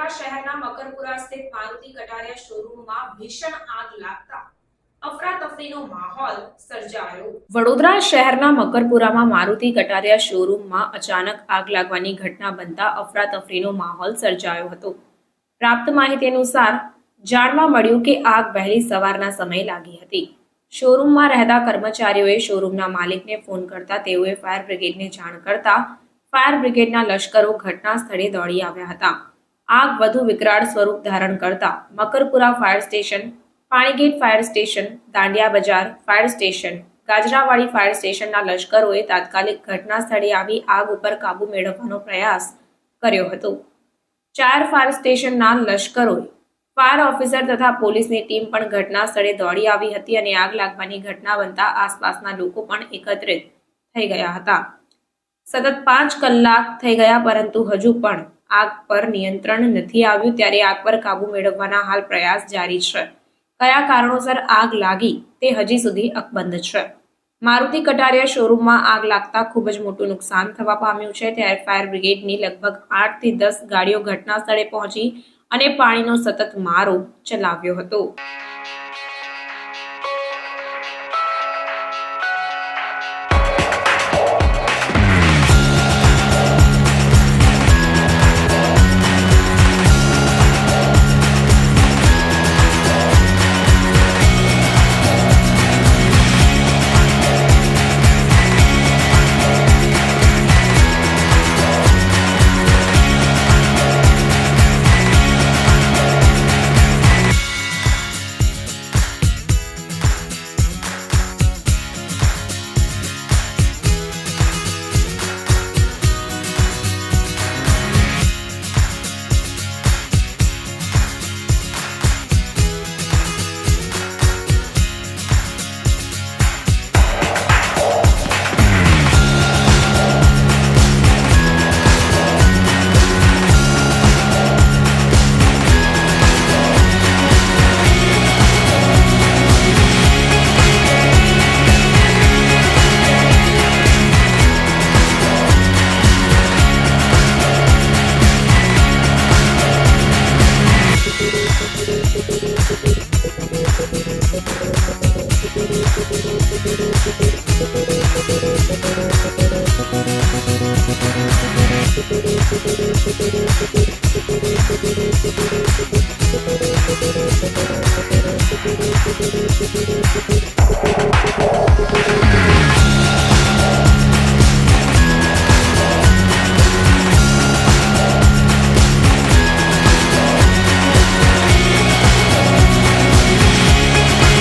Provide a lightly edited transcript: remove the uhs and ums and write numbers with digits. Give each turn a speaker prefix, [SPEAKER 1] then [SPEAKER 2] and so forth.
[SPEAKER 1] વડોદરા શહેરના મકરપુરા સ્થિત મારુતિ કટારિયા શોરૂમમાં ભીષણ આગ લાગતા અફરાતફરીનો માહોલ સર્જાયો। વડોદરા શહેરના મકરપુરામાં મારુતિ કટારિયા શોરૂમમાં અચાનક આગ લાગવાની ઘટના બનતા અફરાતફરીનો માહોલ સર્જાયો હતો। પ્રાપ્ત માહિતી અનુસાર જાણવા મળ્યું કે આગ વહેલી સવારના સમયે લાગી હતી। શોરૂમમાં રહેતા કર્મચારીઓએ શોરૂમના માલિકને ફોન કરતા તેઓએ ફાયર બ્રિગેડને જાણ કરતા ફાયર બ્રિગેડના લશ્કરો ઘટના સ્થળે દોડી આવ્યા હતા। આગ વધુ વિકરાળ સ્વરૂપ ધારણ કરતા Makarpura fire station, Panigate fire station, dandiya બજાર ફાયર સ્ટેશન, ગાજરાવાડી ફાયર સ્ટેશનના લશ્કરોએ તાત્કાલિક ઘટના સ્થળે આવી આગ ઉપર કાબુ મેળવવાનો પ્રયાસ કર્યો હતો। 4 ફાયર સ્ટેશનના લશ્કરોએ ફાયર ઓફિસર તથા પોલીસની ટીમ પણ ઘટના સ્થળે દોડી આવી હતી અને આગ લાગવાની ઘટના બનતા આસપાસના લોકો પણ એકત્રિત થઈ ગયા હતા। સતત 5 કલાક થઈ ગયા પરંતુ હજુ પણ આગ પર નિયંત્રણ નથી આવ્યું, ત્યારે આગ પર કાબુ મેળવવાના હાલ પ્રયાસ જારી છે। કયા કારણોસર આગ લાગી તે હજી સુધી અકબંધ છે। મારુતિ કટારિયા શોરૂમમાં આગ લાગતા ખૂબ જ મોટું નુકસાન થવા પામ્યું છે, ત્યારે ફાયર બ્રિગેડની લગભગ 8 થી 10 ગાડીઓ ઘટના સ્થળે પહોંચી અને પાણીનો સતત મારો ચલાવ્યો હતો।